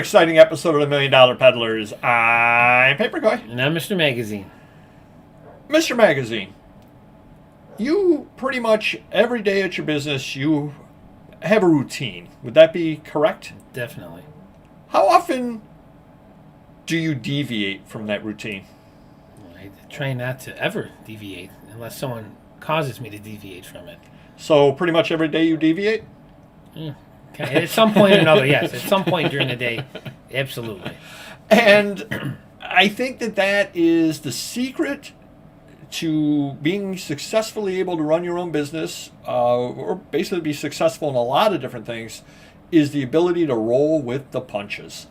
exciting episode of the Million Dollar Peddlers. I'm Paperboy. And I'm Mr. Magazine. Mr. Magazine, you pretty much every day at your business, you have a routine. Would that be correct? Definitely. How often do you deviate from that routine? I try not to ever deviate unless someone causes me to deviate from it. So pretty much every day you deviate? Okay. At some point or another, yes. At some point during the day, absolutely. And I think that is the secret to being successfully able to run your own business, or basically be successful in a lot of different things, is the ability to roll with the punches.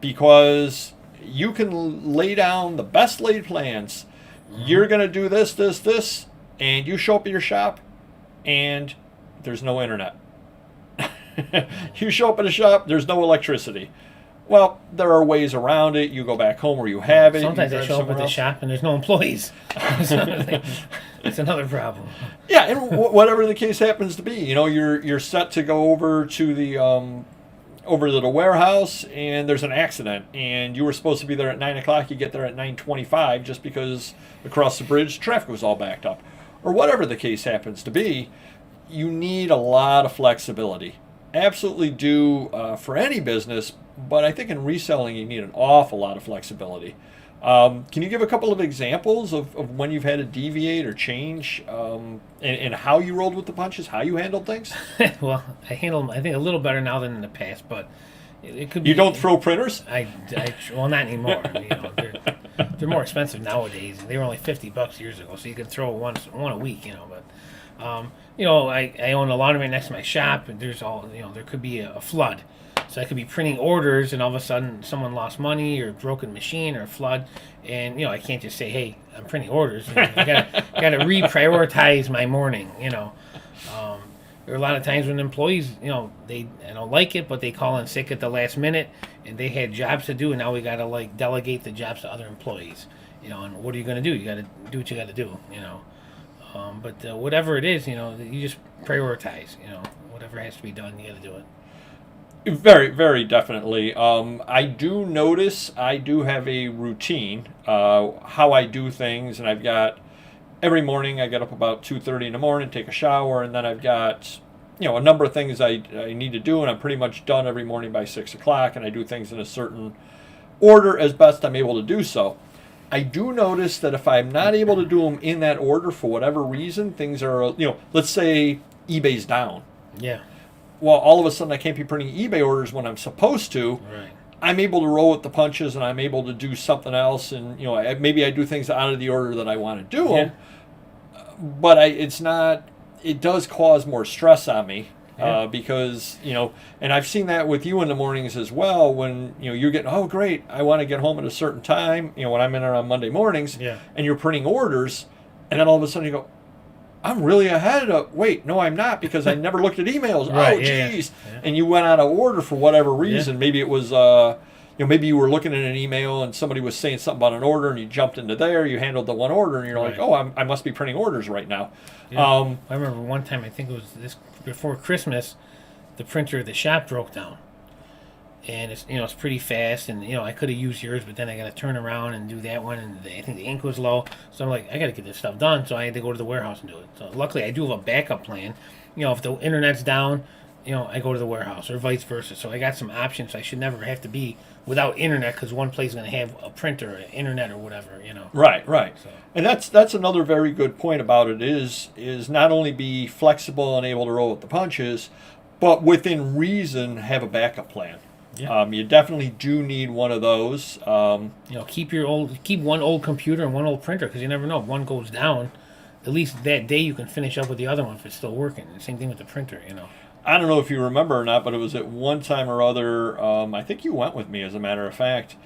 Because you can lay down the best laid plans. You're going to do this, and you show up at your shop, and there's no internet. You show up at a shop, there's no electricity. Well, there are ways around it. You go back home where you have it. Sometimes I show up at the shop and there's no employees. It's another problem. Yeah, and whatever the case happens to be, you're set to go over to the warehouse, and there's an accident, and you were supposed to be there at 9 o'clock. You get there at 9:25 just because across the bridge traffic was all backed up, or whatever the case happens to be. You need a lot of flexibility. Absolutely do for any business, but I think in reselling you need an awful lot of flexibility. Can you give a couple of examples of when you've had to deviate or change, and how you rolled with the punches, how you handled things? Well, I handle them, I think, a little better now than in the past, but it could be... You don't throw printers? Well, not anymore. They're more expensive nowadays. They were only $50 years ago, so you could throw one a week, but... I own a laundromat next to my shop, and there's there could be a flood. So I could be printing orders, and all of a sudden someone lost money or a broken machine or a flood, and I can't just say, "Hey, I'm printing orders." I gotta reprioritize my morning. There are a lot of times when employees, I don't like it, but they call in sick at the last minute, and they had jobs to do, and now we gotta delegate the jobs to other employees. And what are you gonna do? You gotta do what you gotta do. But whatever it is, you just prioritize. Whatever has to be done, you got to do it. Very, very definitely. I do notice I do have a routine, how I do things, and I've got every morning I get up about 2:30 in the morning, take a shower, and then I've got a number of things I need to do, and I'm pretty much done every morning by 6 o'clock, and I do things in a certain order as best I'm able to do so. I do notice that if I'm not able to do them in that order for whatever reason, things are, let's say eBay's down. Yeah. Well, all of a sudden I can't be printing eBay orders when I'm supposed to. Right. I'm able to roll with the punches, and I'm able to do something else, and maybe I do things out of the order that I want to do them. But it does cause more stress on me. Because, and I've seen that with you in the mornings as well, when, you're getting, oh, great, I want to get home at a certain time, when I'm in there on Monday mornings, and you're printing orders, and then all of a sudden you go, I'm really ahead of, wait, no, I'm not, because I never looked at emails. Right, oh, geez. Yeah. And you went out of order for whatever reason. Maybe it was, maybe you were looking at an email and somebody was saying something about an order, and you jumped into there, you handled the one order, and you're like, oh, I must be printing orders right now. Yeah. I remember one time, I think it was before Christmas, the printer at the shop broke down. And it's pretty fast, and I could have used yours, but then I got to turn around and do that one, and I think the ink was low. So I'm like, I got to get this stuff done, so I had to go to the warehouse and do it. So luckily, I do have a backup plan. If the internet's down, I go to the warehouse, or vice versa. So I got some options. I should never have to be without internet, because one place is going to have a printer, or internet, or whatever. Right. So. And that's another very good point about it is not only be flexible and able to roll with the punches, but within reason have a backup plan. Yeah. You definitely do need one of those. Keep one old computer and one old printer, because you never know, if one goes down, at least that day you can finish up with the other one if it's still working. And same thing with the printer. I don't know if you remember or not, but it was at one time or other. I think you went with me, as a matter of fact.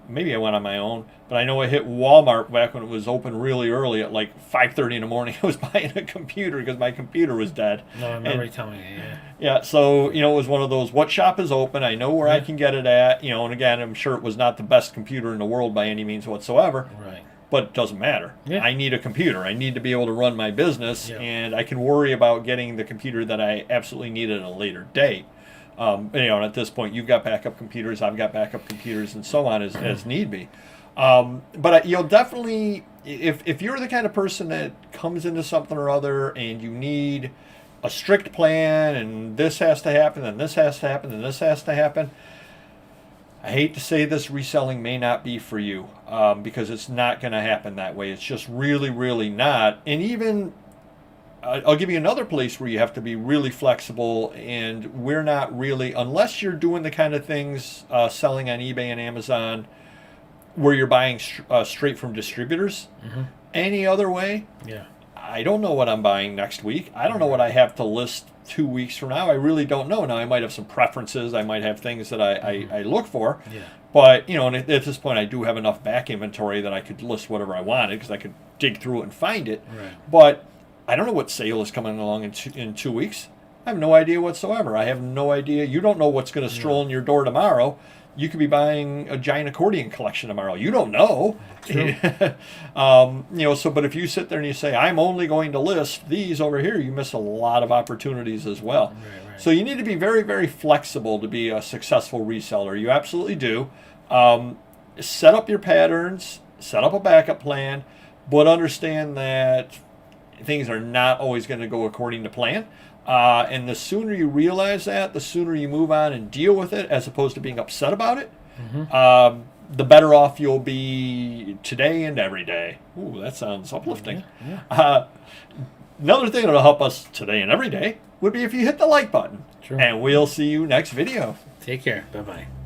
Maybe I went on my own, but I know I hit Walmart back when it was open really early at like 5:30 in the morning. I was buying a computer because my computer was dead. No, I remember you telling me. Yeah, so it was one of those. What shop is open? I know where I can get it at. And again, I'm sure it was not the best computer in the world by any means whatsoever. Right. But it doesn't matter. Yeah. I need a computer. I need to be able to run my business, and I can worry about getting the computer that I absolutely need at a later date. And at this point, you've got backup computers, I've got backup computers, and so on as need be. But you'll definitely, if you're the kind of person that comes into something or other and you need a strict plan, and this has to happen, and this has to happen, and this has to happen, I hate to say this, reselling may not be for you, because it's not going to happen that way. It's just really, really not. And even, I'll give you another place where you have to be really flexible, and we're not really, unless you're doing the kind of things selling on eBay and Amazon where you're buying straight from distributors. Mm-hmm. Any other way, Yeah. I don't know what I'm buying next week. I don't know what I have to list 2 weeks from now. I really don't know. Now, I might have some preferences. I might have things that I look for. Yeah. But, and at this point, I do have enough back inventory that I could list whatever I wanted because I could dig through it and find it. Right. But I don't know what sale is coming along in 2 weeks. I have no idea whatsoever. I have no idea. You don't know what's going to stroll in your door tomorrow. You could be buying a giant accordion collection tomorrow. You don't know. True. But if you sit there and you say, I'm only going to list these over here, you miss a lot of opportunities as well. Right. So you need to be very, very flexible to be a successful reseller. You absolutely do. Set up your patterns, set up a backup plan, but understand that things are not always going to go according to plan. And the sooner you realize that, the sooner you move on and deal with it, as opposed to being upset about it, the better off you'll be today and every day. Ooh, that sounds uplifting. Yeah. Another thing that'll help us today and every day would be if you hit the like button. Sure. And we'll see you next video. Take care. Bye-bye.